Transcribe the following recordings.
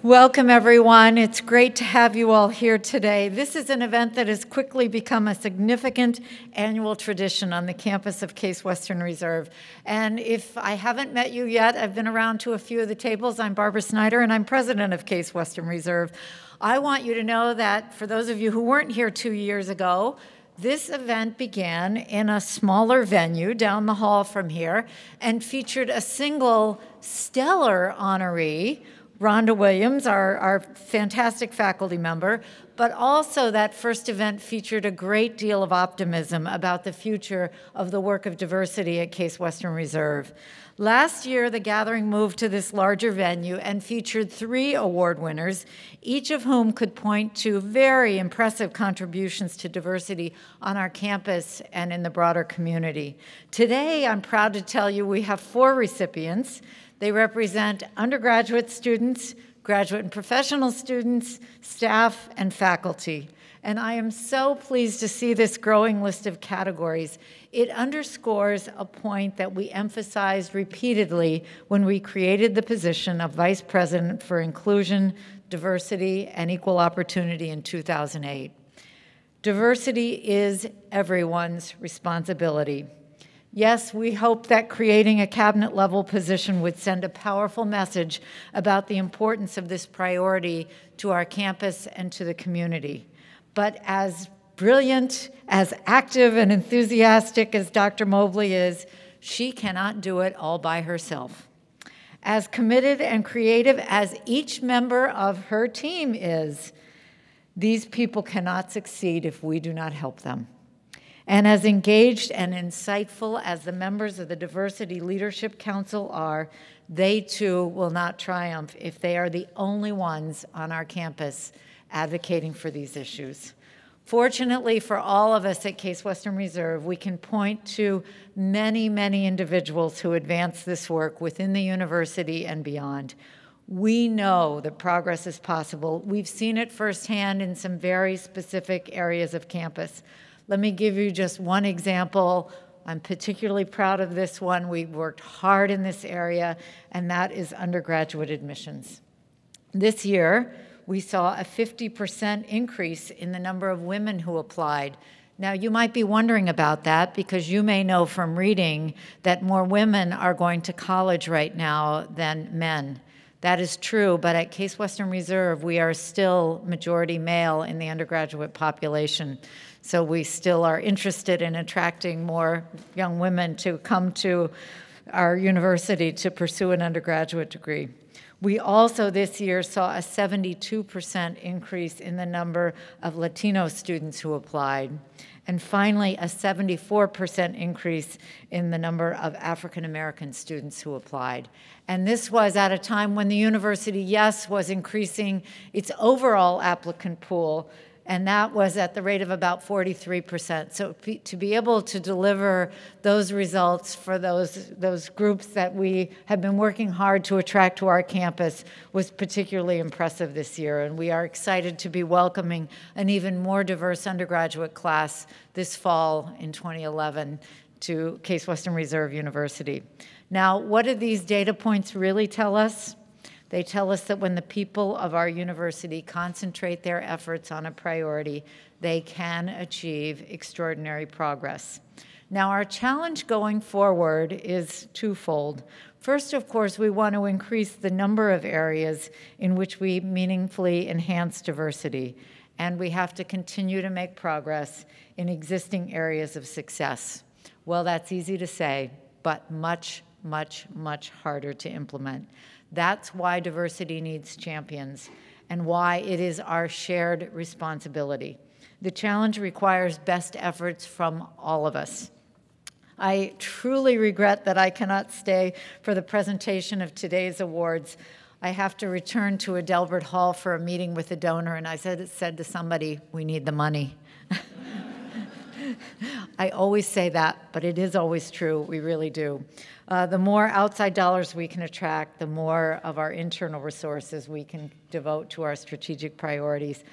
Welcome, everyone. It's great to have you all here today. This is an event that has quickly become a significant annual tradition on the campus of Case Western Reserve. And if I haven't met you yet, I've been around to a few of the tables. I'm Barbara Snyder, and I'm president of Case Western Reserve. I want you to know that for those of you who weren't here 2 years ago, this event began in a smaller venue down the hall from here and featured a single stellar honoree, Rhonda Williams, our fantastic faculty member, but also that first event featured a great deal of optimism about the future of the work of diversity at Case Western Reserve. Last year, the gathering moved to this larger venue and featured 3 award winners, each of whom could point to very impressive contributions to diversity on our campus and in the broader community. Today, I'm proud to tell you we have 4 recipients. They represent undergraduate students, graduate and professional students, staff, and faculty. And I am so pleased to see this growing list of categories. It underscores a point that we emphasized repeatedly when we created the position of Vice President for Inclusion, Diversity, and Equal Opportunity in 2008. Diversity is everyone's responsibility. Yes, we hope that creating a cabinet-level position would send a powerful message about the importance of this priority to our campus and to the community. But as brilliant, as active and enthusiastic as Dr. Mobley is, she cannot do it all by herself. As committed and creative as each member of her team is, these people cannot succeed if we do not help them. And as engaged and insightful as the members of the Diversity Leadership Council are, they too will not triumph if they are the only ones on our campus advocating for these issues. Fortunately for all of us at Case Western Reserve, we can point to many, many individuals who advance this work within the university and beyond. We know that progress is possible. We've seen it firsthand in some very specific areas of campus. Let me give you just one example. I'm particularly proud of this one. We've worked hard in this area, and that is undergraduate admissions. This year, we saw a 50% increase in the number of women who applied. Now, you might be wondering about that because you may know from reading that more women are going to college right now than men. That is true, but at Case Western Reserve, we are still majority male in the undergraduate population. So we still are interested in attracting more young women to come to our university to pursue an undergraduate degree. We also this year saw a 72% increase in the number of Latino students who applied. And finally, a 74% increase in the number of African American students who applied. And this was at a time when the university, yes, was increasing its overall applicant pool, and that was at the rate of about 43%. So to be able to deliver those results for those groups that we have been working hard to attract to our campus was particularly impressive this year. And we are excited to be welcoming an even more diverse undergraduate class this fall in 2011 to Case Western Reserve University. Now, what do these data points really tell us? They tell us that when the people of our university concentrate their efforts on a priority, they can achieve extraordinary progress. Now, our challenge going forward is twofold. First, of course, we want to increase the number of areas in which we meaningfully enhance diversity, and we have to continue to make progress in existing areas of success. Well, that's easy to say, but much, much, much harder to implement. That's why diversity needs champions and why it is our shared responsibility. The challenge requires best efforts from all of us. I truly regret that I cannot stay for the presentation of today's awards. I have to return to Adelbert Hall for a meeting with a donor, and I said to somebody, we need the money. I always say that, but it is always true. We really do. The more outside dollars we can attract, the more of our internal resources we can devote to our strategic priorities.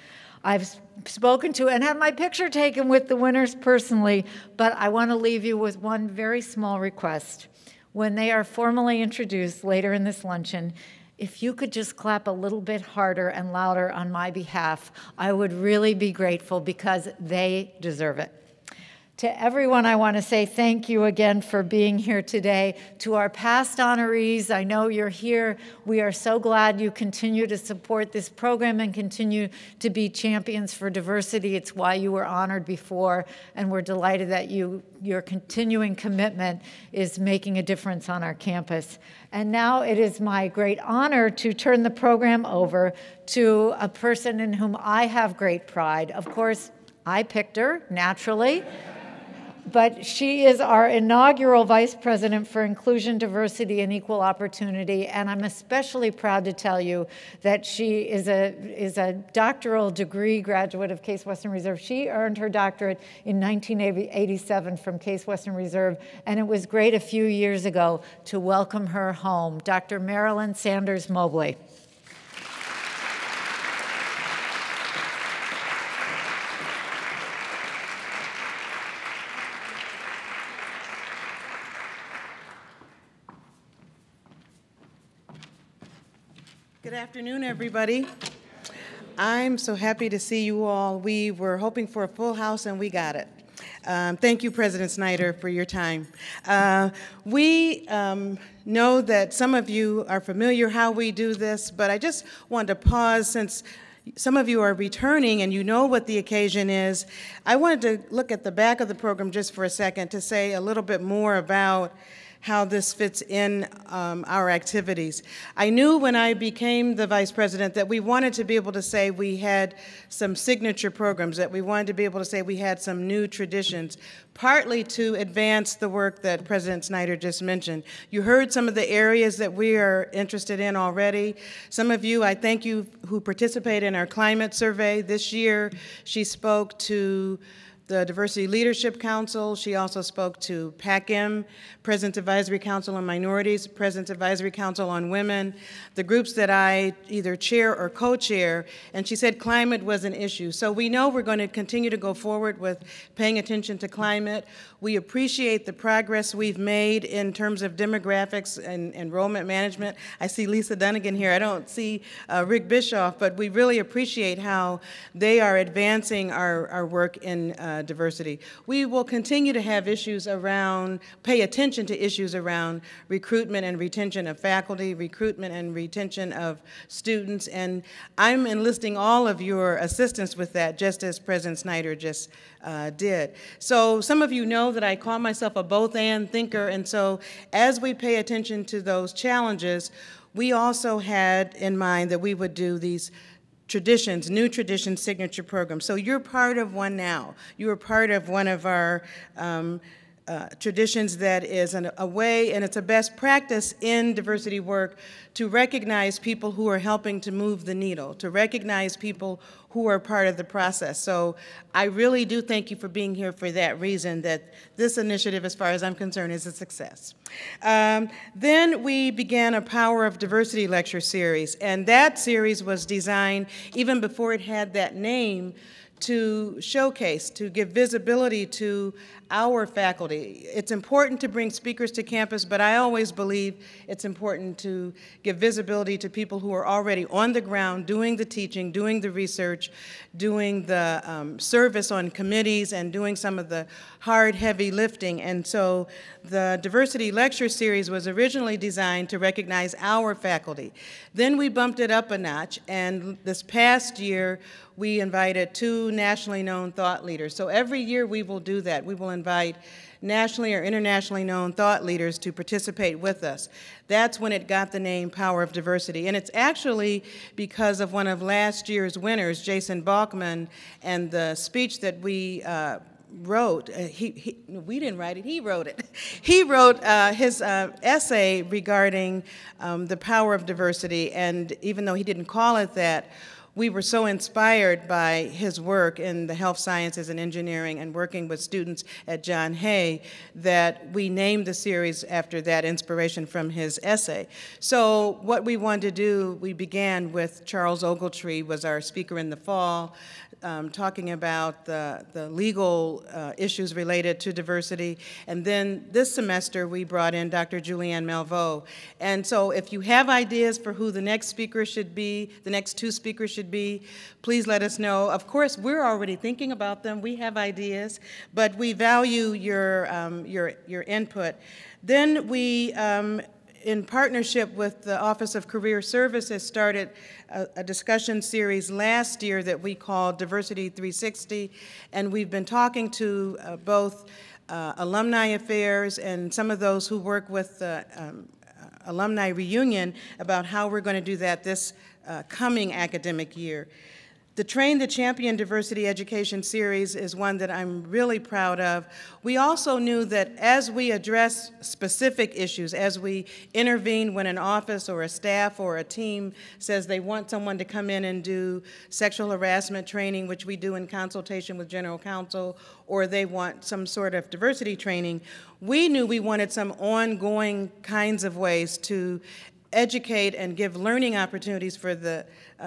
I've spoken to and had my picture taken with the winners personally, but I want to leave you with one very small request. When they are formally introduced later in this luncheon, If you could just clap a little bit harder and louder on my behalf, I would really be grateful because they deserve it. To everyone, I want to say thank you again for being here today. To our past honorees, I know you're here. We are so glad you continue to support this program and continue to be champions for diversity. It's why you were honored before, and we're delighted that your continuing commitment is making a difference on our campus. And now it is my great honor to turn the program over to a person in whom I have great pride. Of course, I picked her, naturally. But she is our inaugural Vice President for Inclusion, Diversity, and Equal Opportunity, and I'm especially proud to tell you that she is a doctoral degree graduate of Case Western Reserve. She earned her doctorate in 1987 from Case Western Reserve, and it was great a few years ago to welcome her home, Dr. Marilyn Sanders Mobley. Good afternoon, everybody. I'm so happy to see you all. We were hoping for a full house, and we got it. Thank you, President Snyder, for your time. We know that some of you are familiar how we do this, but I just wanted to pause since some of you are returning and you know what the occasion is. I wanted to look at the back of the program just for a second to say a little bit more about how this fits in our activities. I knew when I became the vice president that we wanted to be able to say we had some signature programs, that we wanted to be able to say we had some new traditions, partly to advance the work that President Snyder just mentioned. You heard some of the areas that we are interested in already. Some of you, I thank you, who participated in our climate survey this year. She spoke to the Diversity Leadership Council. She also spoke to PACM, President's Advisory Council on Minorities, President's Advisory Council on Women, the groups that I either chair or co-chair, and she said climate was an issue. So we know we're going to continue to go forward with paying attention to climate. We appreciate the progress we've made in terms of demographics and enrollment management. I see Lisa Dunnigan here. I don't see Rick Bischoff, but we really appreciate how they are advancing our work in diversity. We will continue to have issues around, pay attention to issues around recruitment and retention of faculty, recruitment and retention of students, and I'm enlisting all of your assistance with that, just as President Snyder just did. So some of you know that I call myself a both-and thinker, and so as we pay attention to those challenges, we also had in mind that we would do these traditions, new tradition signature programs. So you're part of one now. You are part of one of our traditions that is a way, and it's a best practice in diversity work to recognize people who are helping to move the needle, to recognize people who are part of the process. So I really do thank you for being here for that reason, that this initiative, as far as I'm concerned, is a success. Then we began a Power of Diversity lecture series, and that series was designed, even before it had that name, to showcase, to give visibility to our faculty. It's important to bring speakers to campus, but I always believe it's important to give visibility to people who are already on the ground doing the teaching, doing the research, doing the service on committees, and doing some of the hard, heavy lifting. And so the Diversity Lecture Series was originally designed to recognize our faculty. Then we bumped it up a notch, and this past year, we invited 2 nationally known thought leaders. So every year we will do that. We will invite nationally or internationally known thought leaders to participate with us. That's when it got the name Power of Diversity. And it's actually because of one of last year's winners, Jason Balkman, and the speech that we wrote. We didn't write it, he wrote it. He wrote his essay regarding the power of diversity, and even though he didn't call it that, we were so inspired by his work in the health sciences and engineering and working with students at John Hay that we named the series after that inspiration from his essay. So what we wanted to do, we began with Charles Ogletree was our speaker in the fall, talking about the legal issues related to diversity. And then this semester, we brought in Dr. Julianne Malveaux. And so if you have ideas for who the next speaker should be, the next two speakers should be, please let us know. Of course, we're already thinking about them. We have ideas, but we value your input. Then we, in partnership with the Office of Career Services, started a discussion series last year that we called Diversity 360, and we've been talking to both alumni affairs and some of those who work with the alumni reunion about how we're going to do that this coming academic year. The Train the Champion Diversity Education Series is one that I'm really proud of. We also knew that as we address specific issues, as we intervene when an office or a staff or a team says they want someone to come in and do sexual harassment training, which we do in consultation with General Counsel, or they want some sort of diversity training, we knew we wanted some ongoing kinds of ways to educate and give learning opportunities for the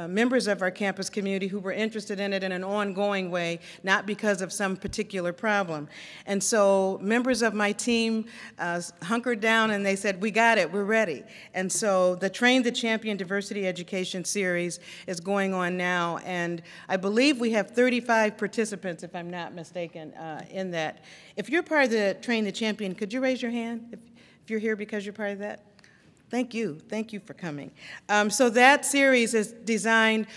members of our campus community who were interested in it in an ongoing way, not because of some particular problem. And so members of my team hunkered down and they said, we got it, we're ready. And so the Train the Champion Diversity Education Series is going on now, and I believe we have 35 participants, if I'm not mistaken, in that. If you're part of the Train the Champion, could you raise your hand if you're here because you're part of that? Thank you for coming. So that series is designed,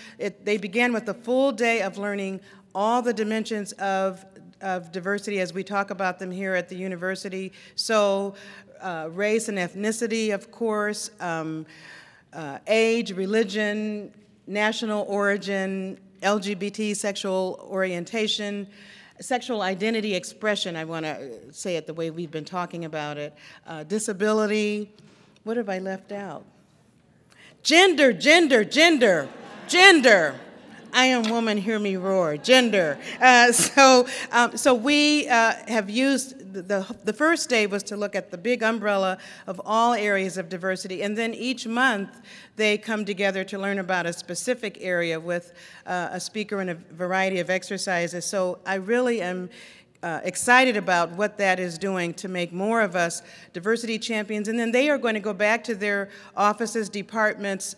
they began with a full day of learning all the dimensions of diversity as we talk about them here at the university. So race and ethnicity, of course, age, religion, national origin, LGBT sexual orientation, sexual identity expression, I want to say it the way we've been talking about it, disability. What have I left out? Gender. I am woman, hear me roar, gender. So we have used, the first day was to look at the big umbrella of all areas of diversity, and then each month they come together to learn about a specific area with a speaker and a variety of exercises. So I really am excited about what that is doing to make more of us diversity champions, and then they are going to go back to their offices, departments,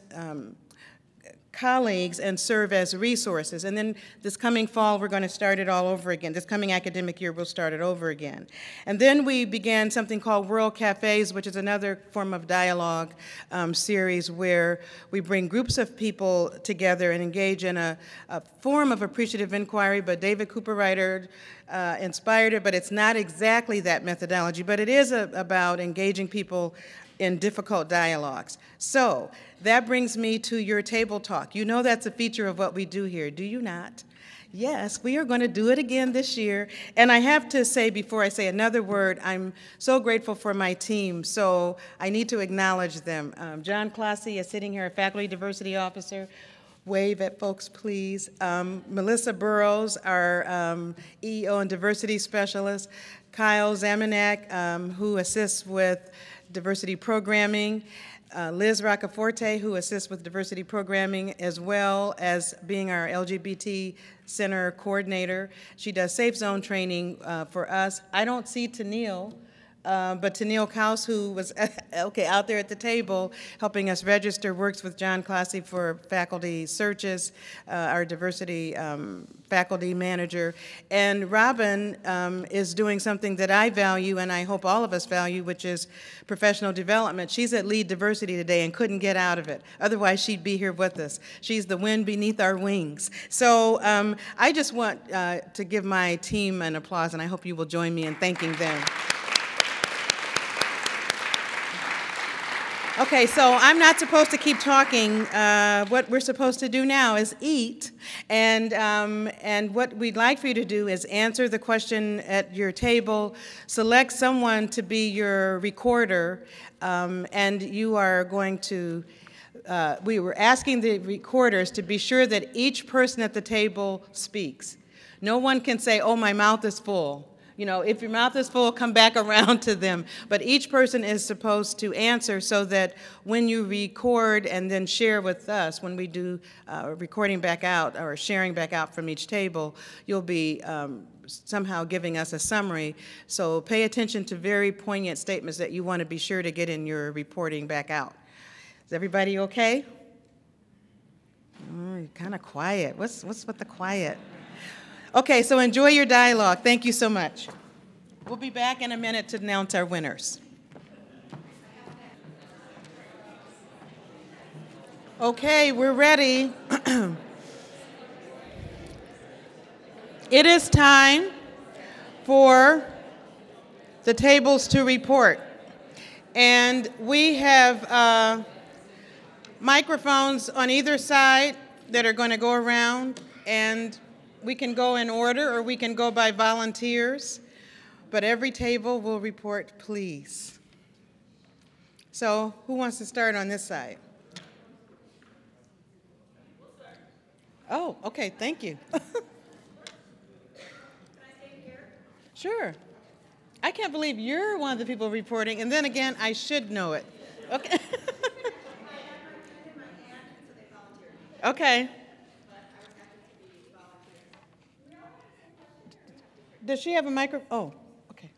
colleagues, and serve as resources. And then this coming fall, we're going to start it all over again. This coming academic year, we'll start it over again. And then we began something called World Cafes, which is another form of dialogue series where we bring groups of people together and engage in a form of appreciative inquiry, but David Cooper-Ryder inspired it, but it's not exactly that methodology, but it is about engaging people in difficult dialogues. So that brings me to your table talk. You know that's a feature of what we do here, do you not? Yes, we are going to do it again this year. And I have to say, before I say another word, I'm so grateful for my team, so I need to acknowledge them. John Clossy is sitting here, a faculty diversity officer. Wave at folks, please. Melissa Burrows, our EEO and diversity specialist. Kyle Zamanak, who assists with diversity programming. Liz Roccaforte, who assists with diversity programming, as well as being our LGBT Center coordinator. She does Safe Zone training for us. I don't see Tennille, but Tennille Kaus, who was out there at the table helping us register, works with John Clossy for faculty searches, our diversity faculty manager. And Robin is doing something that I value and I hope all of us value, which is professional development. She's at Lead Diversity today and couldn't get out of it. Otherwise, she'd be here with us. She's the wind beneath our wings. So I just want to give my team an applause, and I hope you will join me in thanking them. Okay, so I'm not supposed to keep talking. What we're supposed to do now is eat, and what we'd like for you to do is answer the question at your table, select someone to be your recorder, and you are going to we were asking the recorders to be sure that each person at the table speaks. No one can say, oh, my mouth is full. You know, if your mouth is full, come back around to them. But each person is supposed to answer so that when you record and then share with us, when we do recording back out or sharing back out from each table, you'll be somehow giving us a summary. So pay attention to very poignant statements that you want to be sure to get in your reporting back out. Is everybody okay? Oh, you're kind of quiet. What's with the quiet? Okay, so enjoy your dialogue. Thank you so much. We'll be back in a minute to announce our winners. Okay, we're ready. It is time for the tables to report. And we have microphones on either side that are going to go around, and we can go in order or we can go by volunteers, but every table will report, please. So who wants to start on this side? Oh, okay, thank you. Can I take here? Sure. I can't believe you're one of the people reporting, and then again, I should know it. Okay. Okay. Does she have a microphone? Oh, okay.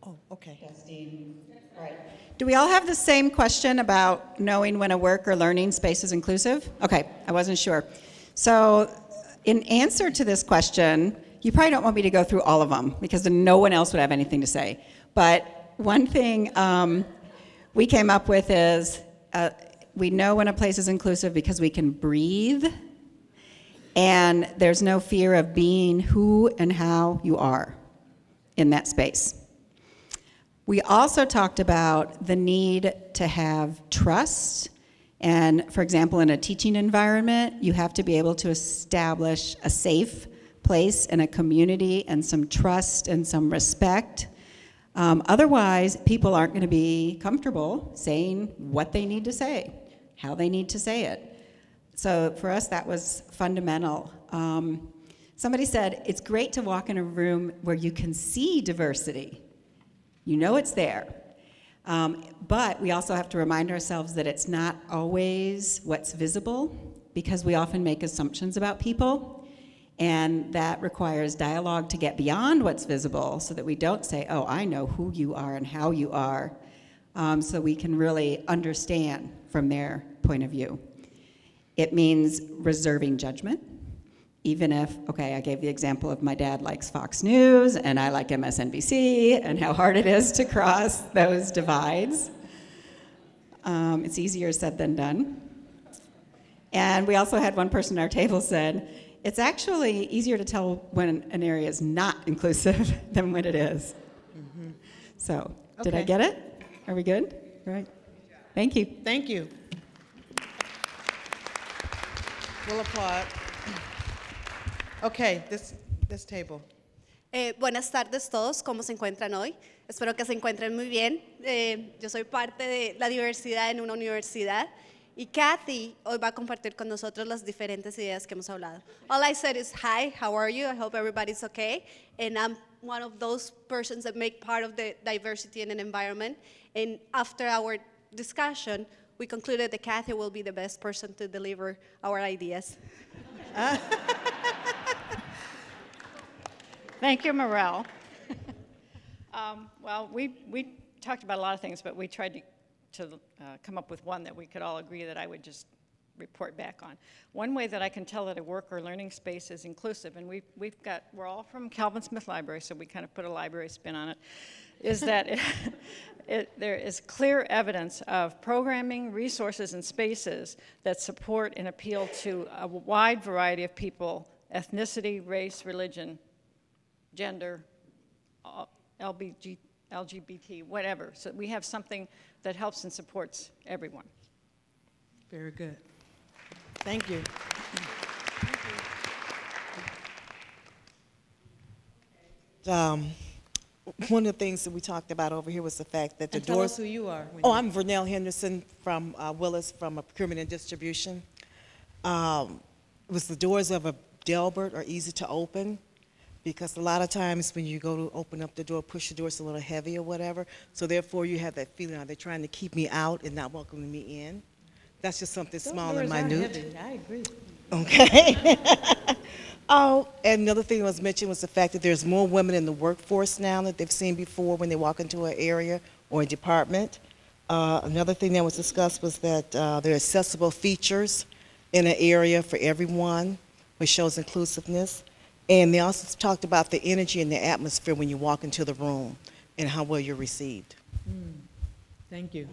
Oh, okay. Justine. Right. Do we all have the same question about knowing when a work or learning space is inclusive? Okay, I wasn't sure. So in answer to this question, you probably don't want me to go through all of them because then no one else would have anything to say. But one thing we came up with is we know when a place is inclusive because we can breathe, and there's no fear of being who and how you are in that space. We also talked about the need to have trust, and for example, in a teaching environment, you have to be able to establish a safe place and a community and some trust and some respect. Otherwise, people aren't going to be comfortable saying what they need to say, how they need to say it. So for us, that was fundamental. Somebody said, it's great to walk in a room where you can see diversity. You know it's there. But we also have to remind ourselves that it's not always what's visible, because we often make assumptions about people, and that requires dialogue to get beyond what's visible so that we don't say, oh, I know who you are and how you are, so we can really understand from their point of view. It means reserving judgment, even if, okay, I gave the example of my dad likes Fox News and I like MSNBC and how hard it is to cross those divides. It's easier said than done. And we also had one person at our table said, it's actually easier to tell when an area is not inclusive than when it is. Mm-hmm. So, okay. Did I get it? Are we good? Right. Thank you. Thank you. We'll applaud. Okay, this table. Buenas tardes todos, ¿cómo se encuentran hoy? Espero que se encuentren muy bien. Yo soy parte de la diversidad en una universidad y Kathy hoy va a compartir con nosotros las diferentes ideas que hemos hablado. All I said is, hi, how are you? I hope everybody's okay. And I'm one of those persons that make part of the diversity in an environment. And after our discussion, we concluded that Kathy will be the best person to deliver our ideas. Thank you, Morel. Well, we talked about a lot of things, but we tried to come up with one that we could all agree that I would just report back on. One way that I can tell that a work or learning space is inclusive, and we're all from Calvin Smith Library, so we kind of put a library spin on it, is that there is clear evidence of programming, resources, and spaces that support and appeal to a wide variety of people, ethnicity, race, religion, gender, LGBT, whatever. So we have something that helps and supports everyone. Very good. Thank you. one of the things that we talked about over here was the fact that the And tell doors. us who you are. Oh, I'm Vernell Henderson from Willis, from Procurement and Distribution. It was the doors of a Delbert are easy to open, because a lot of times when you go to open up the door, push the door, it's a little heavy or whatever. So therefore, you have that feeling, are they trying to keep me out and not welcoming me in? That's just something small and minute. I agree. Okay. Oh, and another thing that was mentioned was the fact that there's more women in the workforce now that they've seen before when they walk into an area or a department. Another thing that was discussed was that there are accessible features in an area for everyone, which shows inclusiveness. And they also talked about the energy and the atmosphere when you walk into the room and how well you're received. Thank you.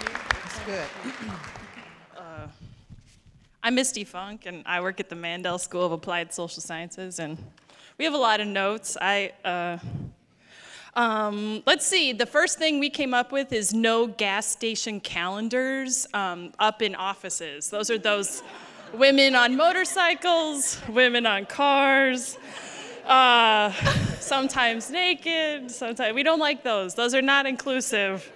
That's good. I'm Misty Funk, and I work at the Mandel School of Applied Social Sciences, and we have a lot of notes. Let's see, the first thing we came up with is no gas station calendars up in offices. Those are those women on motorcycles, women on cars, sometimes naked, sometimes, we don't like those. Those are not inclusive.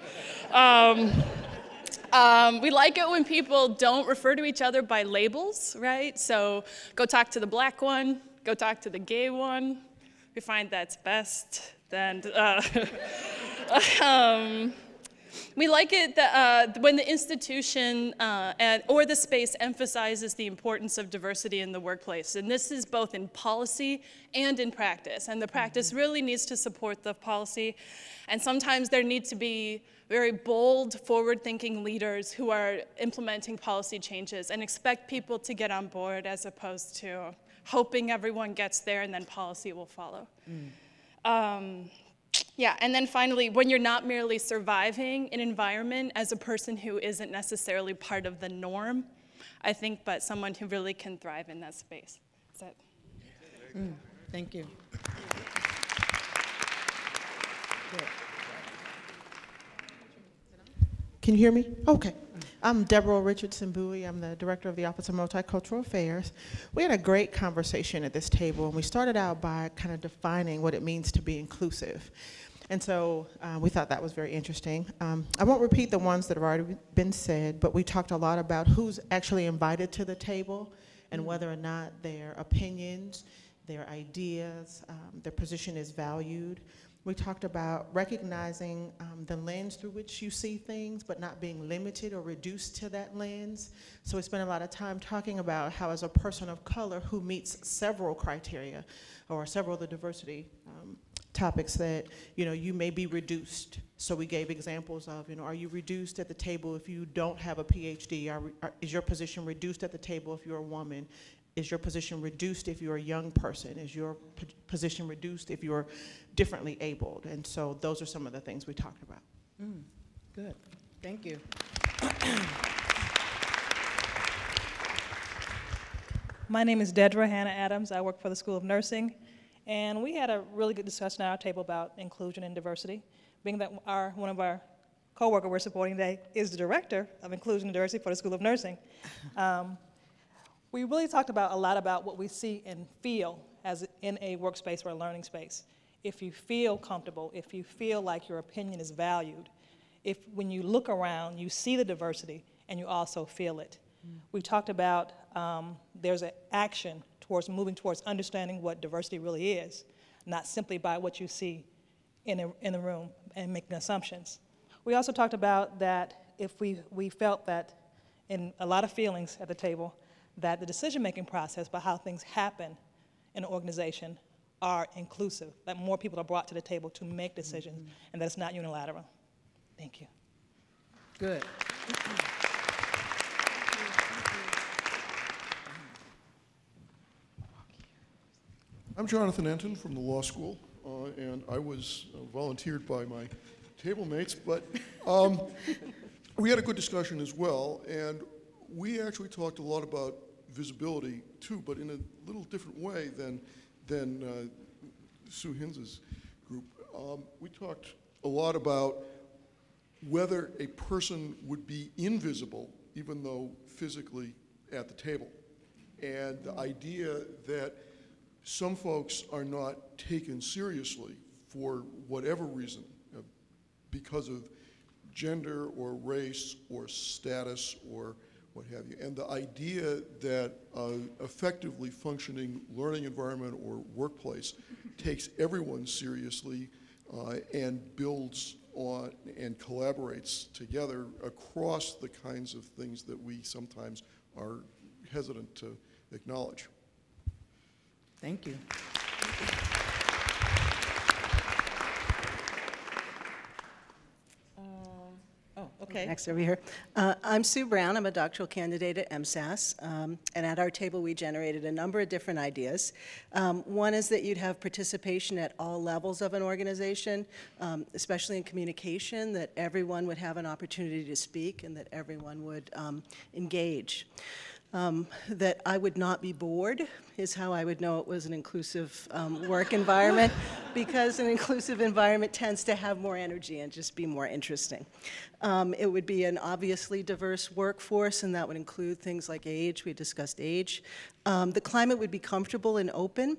We like it when people don't refer to each other by labels, right? So go talk to the black one, go talk to the gay one. We find that's best. Then, we like it that, when the institution or the space emphasizes the importance of diversity in the workplace. And this is both in policy and in practice. And the practice really needs to support the policy. And sometimes there need to be very bold, forward-thinking leaders who are implementing policy changes and expect people to get on board as opposed to hoping everyone gets there and then policy will follow. Yeah, and then finally, when you're not merely surviving an environment as a person who isn't necessarily part of the norm, I think, but someone who really can thrive in that space. That's it. Thank you. Can you hear me? Okay. I'm Deborah Richardson Bowie. I'm the Director of the Office of Multicultural Affairs. We had a great conversation at this table, and we started out by kind of defining what it means to be inclusive. And so we thought that was very interesting. I won't repeat the ones that have already been said, but we talked a lot about who's actually invited to the table and whether or not their opinions, their ideas, their position is valued. We talked about recognizing the lens through which you see things, but not being limited or reduced to that lens. So we spent a lot of time talking about how, as a person of color who meets several criteria or several of the diversity topics, that you may be reduced. So we gave examples of, are you reduced at the table if you don't have a PhD? Is your position reduced at the table if you're a woman? Is your position reduced if you're a young person? Is your position reduced if you're differently abled? And so those are some of the things we talked about. Good. Thank you. My name is Dedra Hannah Adams. I work for the School of Nursing. And we had a really good discussion at our table about inclusion and diversity. Being that one of our co-workers we're supporting today is the Director of Inclusion and Diversity for the School of Nursing. We really talked a lot about what we see and feel as in a workspace or a learning space. If you feel comfortable, if you feel like your opinion is valued, if when you look around, you see the diversity and you also feel it. We talked about there's an action towards moving towards understanding what diversity really is, not simply by what you see in the room and making assumptions. We also talked about that if we felt that in a lot of feelings at the table, that the decision-making process by how things happen in an organization are inclusive, that more people are brought to the table to make decisions, and that it's not unilateral. Thank you. Good. I'm Jonathan Enton from the law school, and I was volunteered by my table mates, but we had a good discussion as well, and we actually talked a lot about visibility too, but in a little different way than Sue Hins's group. We talked a lot about whether a person would be invisible even though physically at the table. And the idea that some folks are not taken seriously for whatever reason, because of gender or race or status or what have you. And the idea that effectively functioning learning environment or workplace takes everyone seriously and builds on and collaborates together across the kinds of things that we sometimes are hesitant to acknowledge. Thank you. Okay. Next over here. I'm Sue Brown. I'm a doctoral candidate at MSAS. And at our table, we generated a number of different ideas. One is that you'd have participation at all levels of an organization, especially in communication, that everyone would have an opportunity to speak and that everyone would engage. That I would not be bored is how I would know it was an inclusive work environment, because an inclusive environment tends to have more energy and just be more interesting. It would be an obviously diverse workforce, and that would include things like age. We discussed age. The climate would be comfortable and open,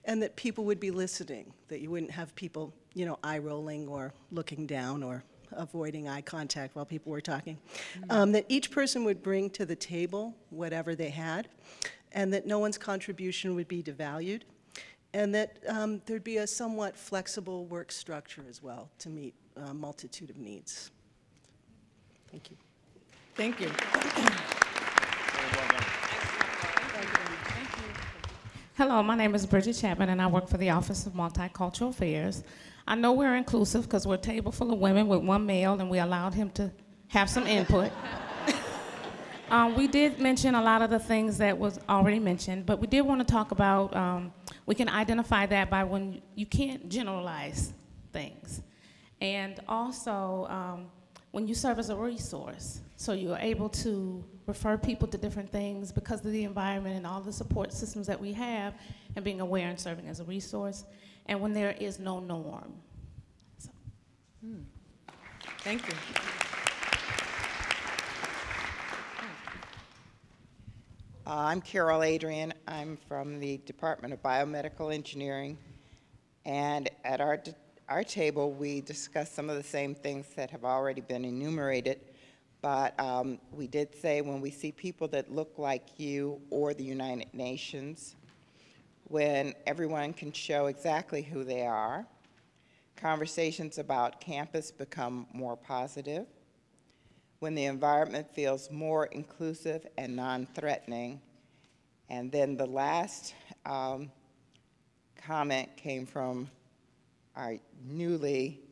and that people would be listening, that you wouldn't have people, you know, eye-rolling or looking down or avoiding eye contact while people were talking. That each person would bring to the table whatever they had, and that no one's contribution would be devalued, and that thered be a somewhat flexible work structure as well to meet a multitude of needs. Thank you. Thank you. Hello, my name is Bridget Chapman, and I work for the Office of Multicultural Affairs. I know we're inclusive because we're a table full of women with one male, and we allowed him to have some input. We did mention a lot of the things that was already mentioned, but we did want to talk about, we can identify that by when you can't generalize things. And also, when you serve as a resource, so you're able to refer people to different things because of the environment and all the support systems that we have, and being aware and serving as a resource, and when there is no norm. So. Thank you. I'm Carol Adrian. I'm from the Department of Biomedical Engineering, and at our table we discussed some of the same things that have already been enumerated, but we did say when we see people that look like you or the United Nations, when everyone can show exactly who they are, conversations about campus become more positive, when the environment feels more inclusive and non-threatening. And then the last comment came from our newly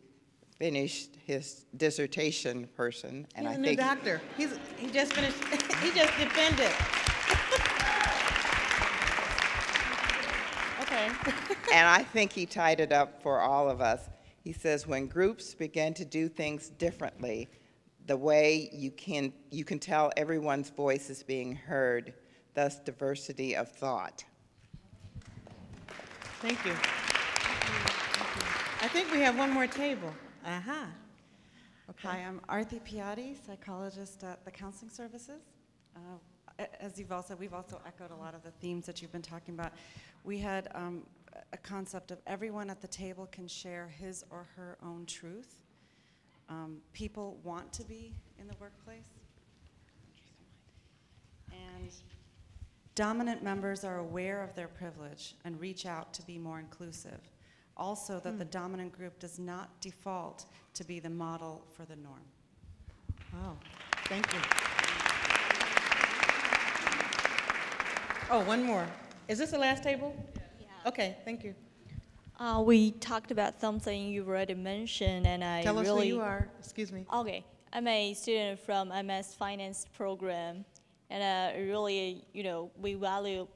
finished his dissertation person. And He's I a new think doctor. He just finished, he just defended. Okay. And I think he tied it up for all of us. He says, when groups begin to do things differently, the way you can tell everyone's voice is being heard, thus diversity of thought. Thank you. I think we have one more table. Aha. Okay. Hi, I'm Arthi Piatti, psychologist at the Counseling Services. As you've also, we've also echoed a lot of the themes that you've been talking about. We had a concept of everyone at the table can share his or her own truth. People want to be in the workplace. And dominant members are aware of their privilege and reach out to be more inclusive. Also, that the dominant group does not default to be the model for the norm. Wow, thank you. Oh, one more. Is this the last table? Yeah. Okay, thank you. We talked about something you already mentioned, and I Tell us really... who you are. Excuse me. Okay. I'm a student from MS Finance program, and really, you know, we value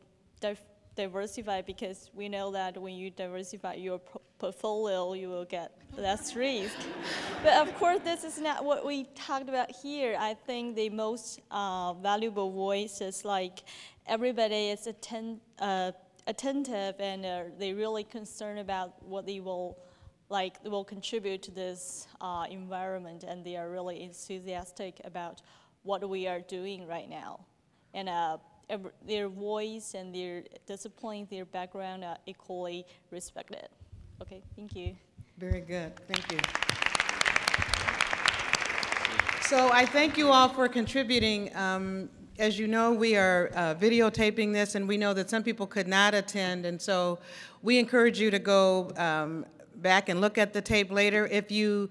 diversify because we know that when you diversify your portfolio, you will get less risk. But of course, this is not what we talked about here. I think the most valuable voice is like everybody is attentive and they're really concerned about what they will contribute to this environment, and they are really enthusiastic about what we are doing right now. And their voice and their discipline, their background are equally respected. Okay, thank you. Very good, thank you. So I thank you all for contributing. As you know, we are videotaping this, and we know that some people could not attend, and so we encourage you to go back and look at the tape later. If you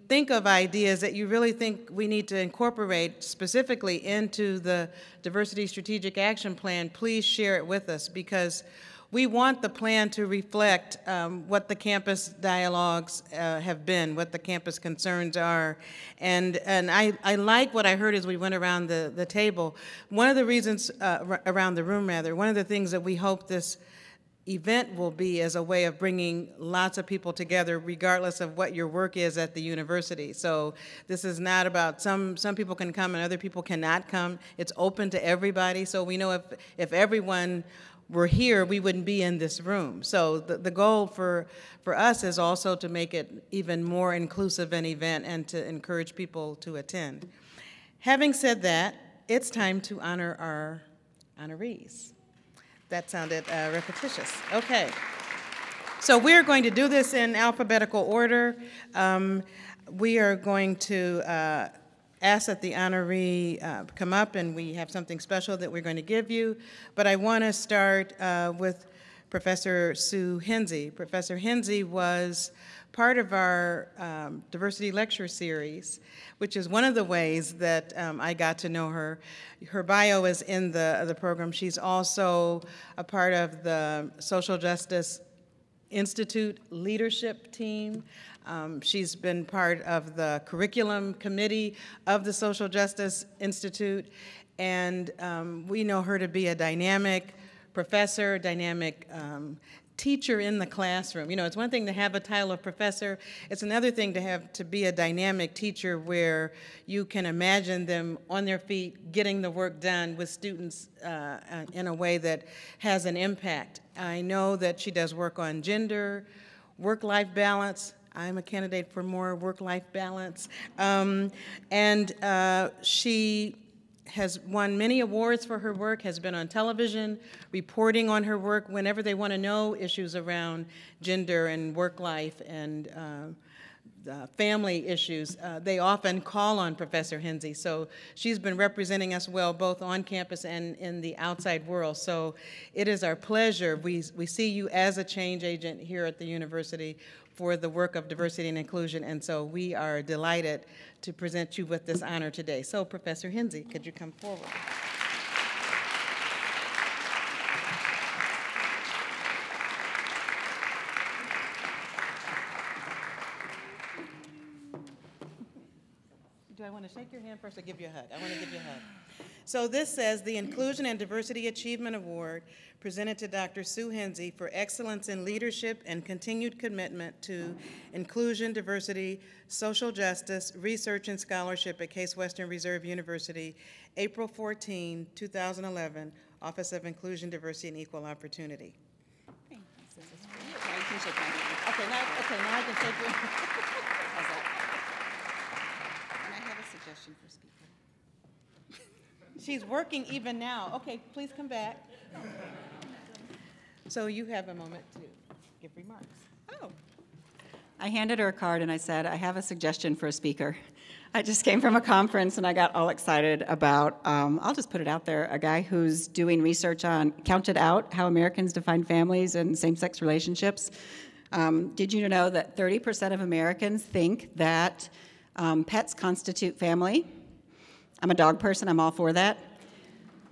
think of ideas that you really think we need to incorporate specifically into the Diversity Strategic Action Plan, please share it with us, because we want the plan to reflect what the campus dialogues have been, what the campus concerns are. And I like what I heard as we went around the table. One of the reasons, around the room rather, one of the things that we hope this event will be as a way of bringing lots of people together regardless of what your work is at the university. So this is not about some people can come and other people cannot come. It's open to everybody. So we know if everyone were here, we wouldn't be in this room. So the goal for us is also to make it even more inclusive an event and to encourage people to attend. Having said that, it's time to honor our honorees. That sounded repetitious. Okay. So we're going to do this in alphabetical order. We are going to ask that the honoree come up, and we have something special that we're going to give you. But I want to start with Professor Sue Hensey. Professor Hensey was part of our diversity lecture series, which is one of the ways that I got to know her. Her bio is in the program. She's also a part of the Social Justice Institute leadership team. She's been part of the curriculum committee of the Social Justice Institute, and we know her to be a dynamic professor, dynamic teacher in the classroom. You know, it's one thing to have a title of professor. It's another thing to be a dynamic teacher where you can imagine them on their feet getting the work done with students in a way that has an impact. I know that she does work on gender, work-life balance. I'm a candidate for more work-life balance. She has won many awards for her work, has been on television, reporting on her work whenever they want to know issues around gender and work life and family issues. They often call on Professor Hensey, so she's been representing us well both on campus and in the outside world. So it is our pleasure. We see you as a change agent here at the university for the work of diversity and inclusion, and so we are delighted to present you with this honor today. So Professor Hensey, could you come forward? Do I want to shake your hand first or give you a hug? I want to give you a hug. So this says the Inclusion and Diversity Achievement Award presented to Dr. Sue Hensey for excellence in leadership and continued commitment to inclusion, diversity, social justice, research, and scholarship at Case Western Reserve University, April 14, 2011, Office of Inclusion, Diversity, and Equal Opportunity. Okay, now I can shake your hand. And I have a suggestion for speaker. She's working even now. Okay, please come back. So you have a moment to give remarks. Oh. I handed her a card and I said, I have a suggestion for a speaker. I just came from a conference and I got all excited about, I'll just put it out there, a guy who's doing research on, counted out how Americans define families and same-sex relationships. Did you know that 30% of Americans think that pets constitute family? I'm a dog person, I'm all for that,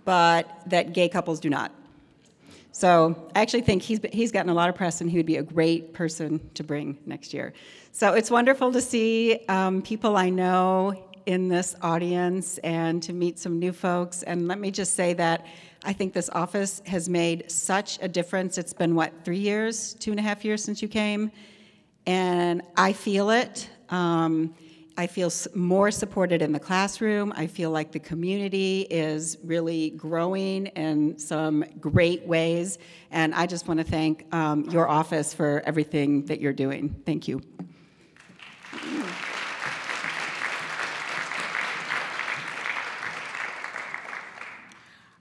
but that gay couples do not. So I actually think he's gotten a lot of press and he would be a great person to bring next year. So it's wonderful to see people I know in this audience and to meet some new folks. And let me just say that I think this office has made such a difference. It's been, what, 3 years, 2.5 years since you came? And I feel it. I feel more supported in the classroom. I feel like the community is really growing in some great ways. And I just want to thank your office for everything that you're doing. Thank you.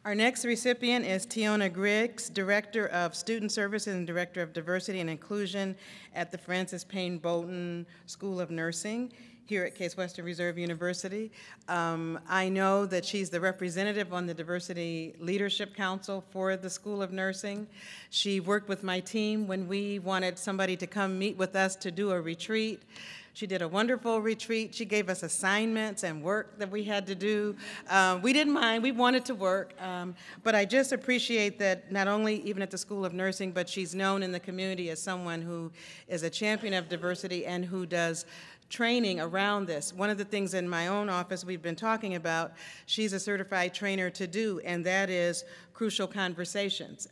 Our next recipient is Teona Griggs, Director of Student Services and Director of Diversity and Inclusion at the Francis Payne Bolton School of Nursing here at Case Western Reserve University. I know that she's the representative on the Diversity Leadership Council for the School of Nursing. She worked with my team when we wanted somebody to come meet with us to do a retreat. She did a wonderful retreat. She gave us assignments and work that we had to do. We didn't mind, we wanted to work, but I just appreciate that not only even at the School of Nursing, but she's known in the community as someone who is a champion of diversity and who does training around this. One of the things in my own office we've been talking about, she's a certified trainer to do, and that is crucial conversations.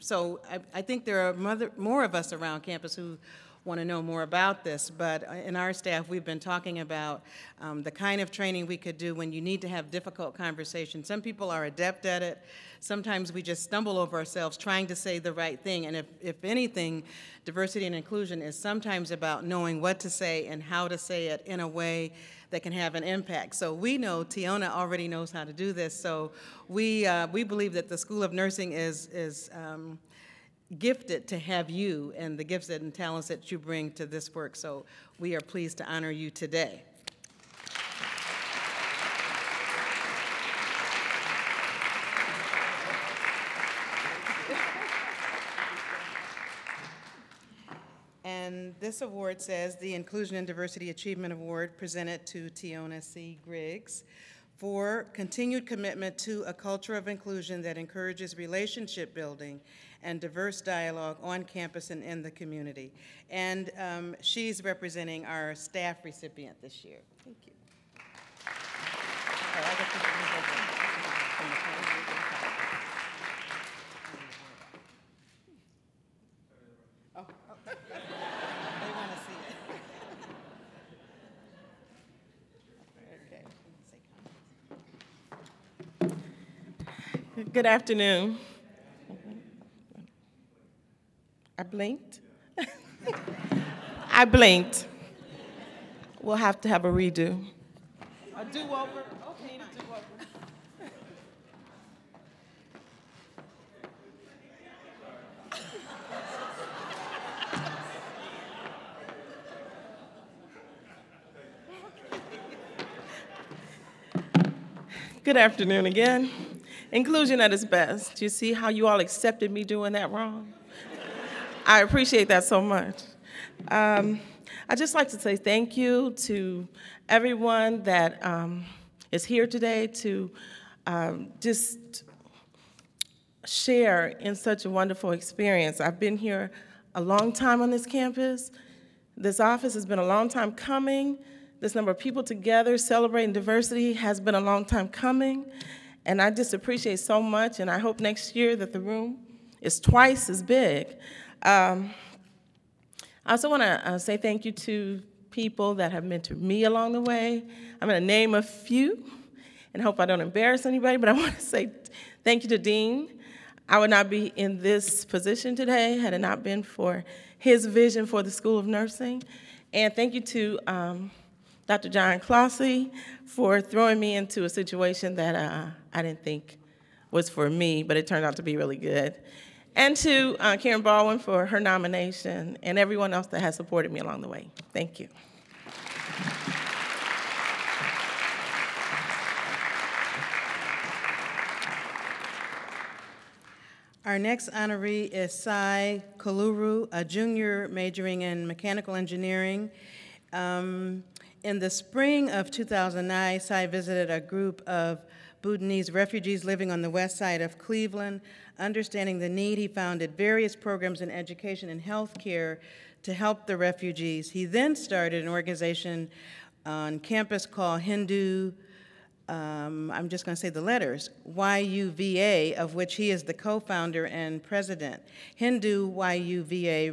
So I think there are more of us around campus who want to know more about this, but in our staff we've been talking about the kind of training we could do when you need to have difficult conversations. Some people are adept at it. Sometimes we just stumble over ourselves trying to say the right thing, and if anything, diversity and inclusion is sometimes about knowing what to say and how to say it in a way that can have an impact. So we know Teona already knows how to do this, so we believe that the School of Nursing is gifted to have you and the gifts and talents that you bring to this work. So we are pleased to honor you today. And this award says the Inclusion and Diversity Achievement Award presented to Teona C. Griggs for continued commitment to a culture of inclusion that encourages relationship building and diverse dialogue on campus and in the community. And she's representing our staff recipient this year. Thank you. Okay, I get to oh, they want to see it. Okay. Good afternoon. I blinked. I blinked. We'll have to have a redo. A do-over? Okay, a do-over. Good afternoon again. Inclusion at its best. You see how you all accepted me doing that wrong? I appreciate that so much. I'd just like to say thank you to everyone that is here today to just share in such a wonderful experience. I've been here a long time on this campus. This office has been a long time coming. This number of people together celebrating diversity has been a long time coming. And I just appreciate so much, and I hope next year that the room is twice as big. I also want to say thank you to people that have mentored me along the way. I'm going to name a few and hope I don't embarrass anybody, but I want to say thank you to Dean. I would not be in this position today had it not been for his vision for the School of Nursing. And thank you to Dr. John Clossy for throwing me into a situation that I didn't think was for me, but it turned out to be really good. And to Karen Baldwin for her nomination, and everyone else that has supported me along the way. Thank you. Our next honoree is Kolluru, a junior majoring in mechanical engineering. In the spring of 2009, Sai visited a group of Bhutanese refugees living on the west side of Cleveland. Understanding the need, he founded various programs in education and healthcare to help the refugees. He then started an organization on campus called Hindu, I'm just going to say the letters, YUVA, of which he is the co-founder and president. Hindu YUVA,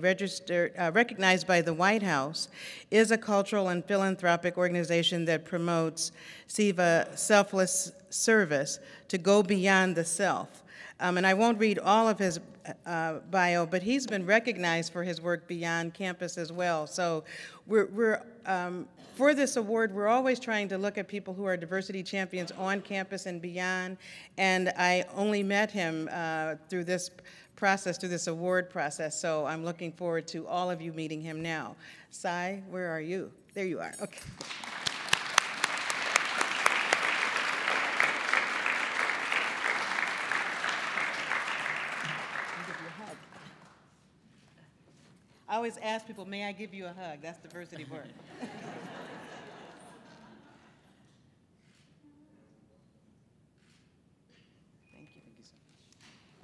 recognized by the White House, is a cultural and philanthropic organization that promotes Seva selfless service to go beyond the self. And I won't read all of his bio, but he's been recognized for his work beyond campus as well. So for this award, we're always trying to look at people who are diversity champions on campus and beyond, and I only met him through this process, through this award process, so I'm looking forward to all of you meeting him now. Sai, where are you? There you are, okay. I always ask people, may I give you a hug? That's diversity work. Thank you so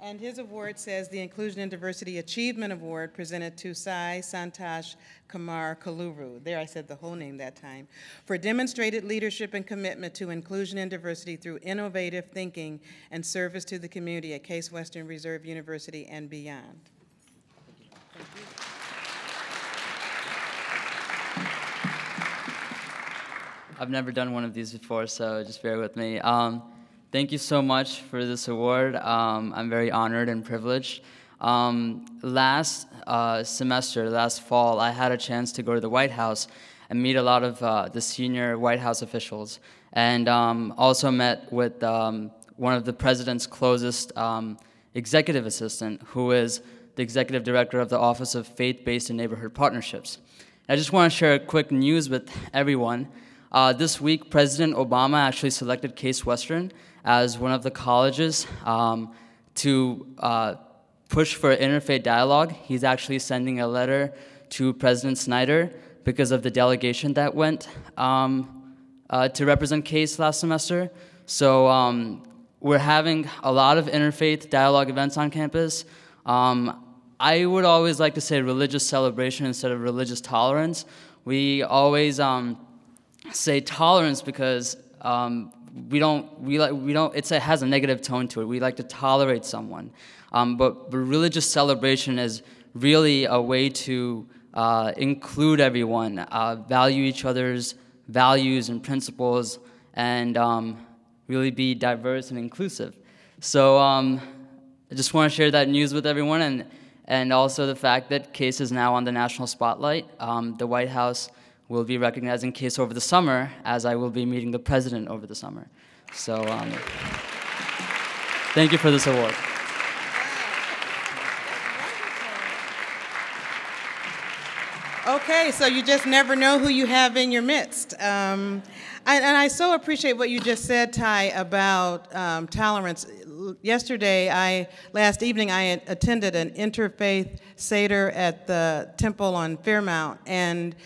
much. And his award says the Inclusion and Diversity Achievement Award presented to Sai, Santosh, Kumar, Kolluru. There I said the whole name that time. For demonstrated leadership and commitment to inclusion and diversity through innovative thinking and service to the community at Case Western Reserve University and beyond. Thank you. I've never done one of these before, so just bear with me. Thank you so much for this award. I'm very honored and privileged. Last semester, last fall, I had a chance to go to the White House and meet a lot of the senior White House officials, and also met with one of the president's closest executive assistant, who is the executive director of the Office of Faith-Based and Neighborhood Partnerships. I just want to share a quick news with everyone. This week, President Obama actually selected Case Western as one of the colleges to push for interfaith dialogue. He's actually sending a letter to President Snyder because of the delegation that went to represent Case last semester. So we're having a lot of interfaith dialogue events on campus. I would always like to say religious celebration instead of religious tolerance. We always say tolerance because it has a negative tone to it. We like to tolerate someone. But religious celebration is really a way to include everyone, value each other's values and principles, and really be diverse and inclusive. So I just want to share that news with everyone, and also the fact that Case is now on the national spotlight. The White House will be recognizing Case over the summer, as I will be meeting the president over the summer. So thank you for this award. Okay, so you just never know who you have in your midst. And I so appreciate what you just said, Ty, about tolerance. Last evening, I attended an interfaith Seder at the temple on Fairmount, and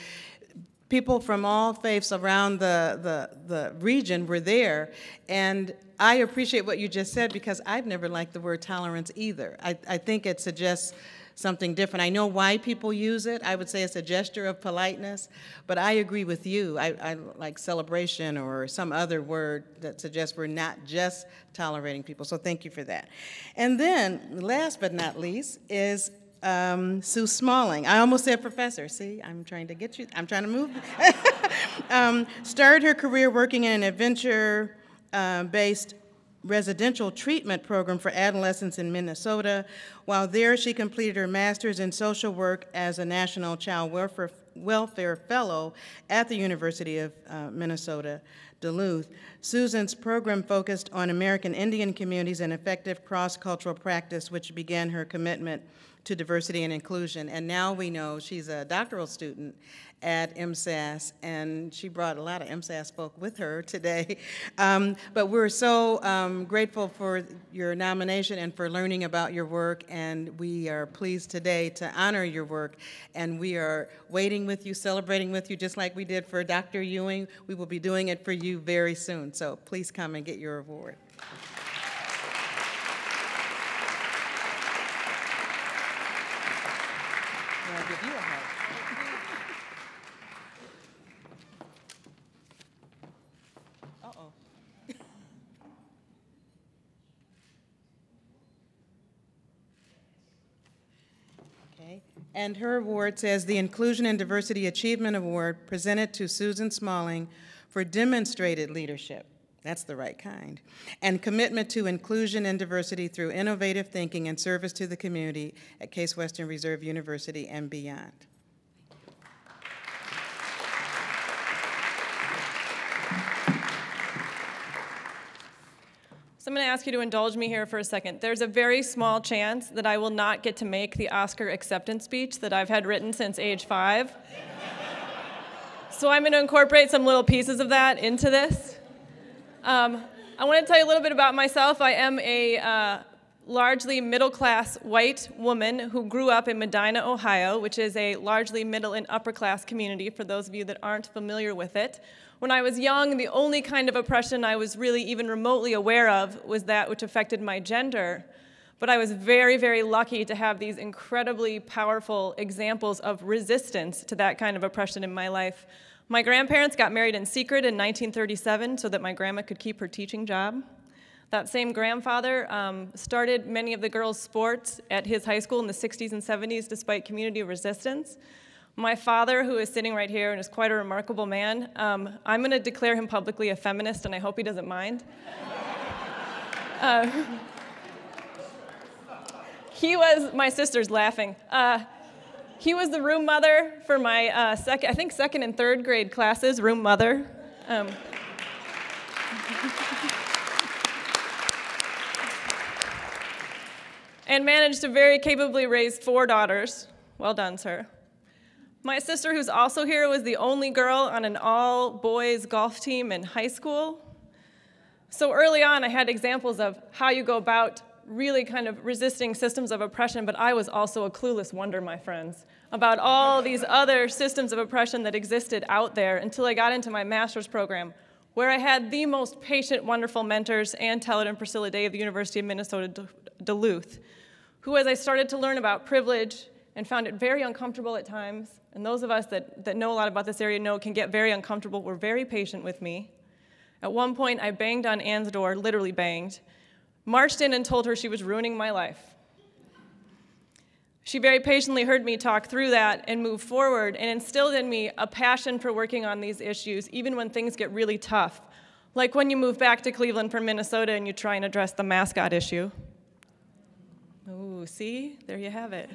people from all faiths around the region were there, and I appreciate what you just said because I've never liked the word tolerance either. I think it suggests something different. I know why people use it. I would say it's a gesture of politeness, but I agree with you. I like celebration or some other word that suggests we're not just tolerating people, so thank you for that. And then, last but not least, is Sue Smalling. I almost said professor. See, I'm trying to get you. I'm trying to move. Started her career working in an adventure-based residential treatment program for adolescents in Minnesota. While there, she completed her master's in social work as a National Child Welfare Fellow at the University of Minnesota, Duluth. Susan's program focused on American Indian communities and effective cross-cultural practice, which began her commitment to diversity and inclusion. And now we know she's a doctoral student at MSAS, and she brought a lot of MSAS folk with her today. But we're so grateful for your nomination and for learning about your work, and we are pleased today to honor your work, and we are waiting with you, celebrating with you, just like we did for Dr. Ewing. We will be doing it for you very soon, so please come and get your award. I'll give you a hug. Uh-oh. Okay. And her award says the Inclusion and Diversity Achievement Award presented to Susan Smalling for demonstrated leadership That's the right kind. And commitment to inclusion and diversity through innovative thinking and service to the community at Case Western Reserve University and beyond. So I'm going to ask you to indulge me here for a second. There's a very small chance that I will not get to make the Oscar acceptance speech that I've had written since age 5. So I'm going to incorporate some little pieces of that into this. I want to tell you a little bit about myself. I am a largely middle-class white woman who grew up in Medina, Ohio, which is a largely middle and upper-class community, for those of you that aren't familiar with it. When I was young, the only kind of oppression I was really even remotely aware of was that which affected my gender. But I was very, very lucky to have these incredibly powerful examples of resistance to that kind of oppression in my life. My grandparents got married in secret in 1937 so that my grandma could keep her teaching job. That same grandfather started many of the girls' sports at his high school in the 60s and 70s despite community resistance. My father, who is sitting right here and is quite a remarkable man, I'm going to declare him publicly a feminist, and I hope he doesn't mind. He was, my sister's laughing. He was the room mother for my second and third grade classes, room mother. And managed to very capably raise 4 daughters. Well done, sir. My sister, who's also here, was the only girl on an all-boys golf team in high school. So early on, I had examples of how you go about really kind of resisting systems of oppression, but I was also a clueless wonder, my friends, about all these other systems of oppression that existed out there until I got into my master's program, where I had the most patient, wonderful mentors, Ann Tellett and Priscilla Day of the University of Minnesota, Duluth, who, as I started to learn about privilege and found it very uncomfortable at times, and those of us that know a lot about this area know it can get very uncomfortable, were very patient with me. At one point, I banged on Ann's door, literally banged, marched in and told her she was ruining my life. She very patiently heard me talk through that and move forward and instilled in me a passion for working on these issues, even when things get really tough, like when you move back to Cleveland from Minnesota and you try and address the mascot issue. Ooh, see? There you have it.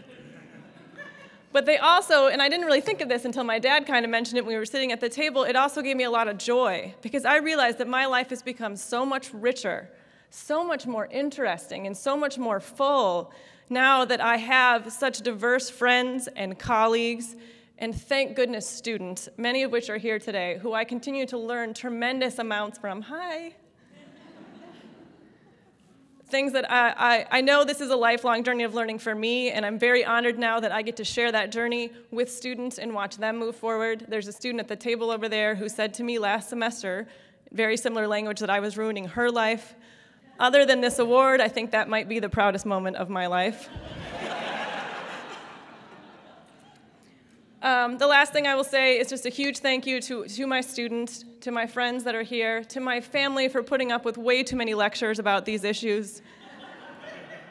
But they also, and I didn't really think of this until my dad kind of mentioned it when we were sitting at the table, it also gave me a lot of joy, because I realized that my life has become so much richer, so much more interesting, and so much more full now that I have such diverse friends and colleagues, and thank goodness students, many of which are here today, who I continue to learn tremendous amounts from. Hi. Things that I know this is a lifelong journey of learning for me, and I'm very honored now that I get to share that journey with students and watch them move forward. There's a student at the table over there who said to me last semester, very similar language, that I was ruining her life. Other than this award, I think that might be the proudest moment of my life. The last thing I will say is just a huge thank you to my students, to my friends that are here, to my family for putting up with way too many lectures about these issues,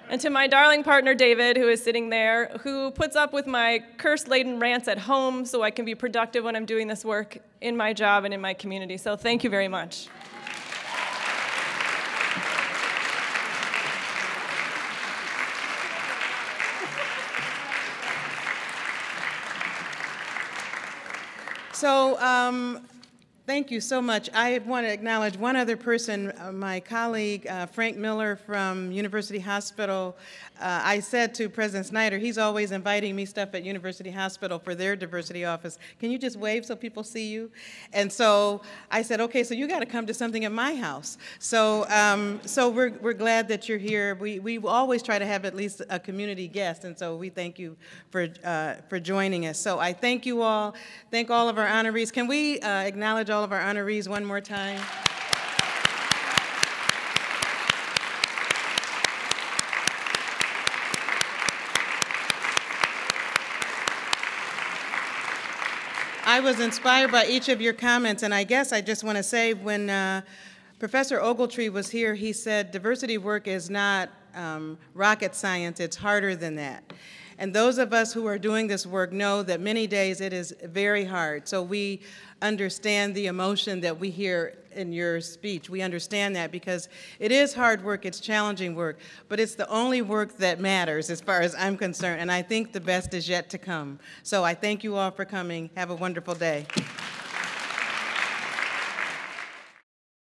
and to my darling partner, David, who is sitting there, who puts up with my curse-laden rants at home so I can be productive when I'm doing this work in my job and in my community. So thank you very much. So thank you so much. I want to acknowledge one other person, my colleague, Frank Miller from University Hospital. I said to President Snyder, he's always inviting me stuff at University Hospital for their diversity office. Can you just wave so people see you? And so I said, okay, so you got to come to something at my house. So so we're glad that you're here. We always try to have at least a community guest, and so we thank you for joining us. So I thank you all. Thank all of our honorees. Can we acknowledge all of our honorees one more time? I was inspired by each of your comments, and I guess I just want to say when Professor Ogletree was here, he said diversity work is not rocket science, it's harder than that. And those of us who are doing this work know that many days it is very hard. So we understand the emotion that we hear in your speech. We understand that because it is hard work, it's challenging work, but it's the only work that matters as far as I'm concerned, and I think the best is yet to come. So I thank you all for coming. Have a wonderful day.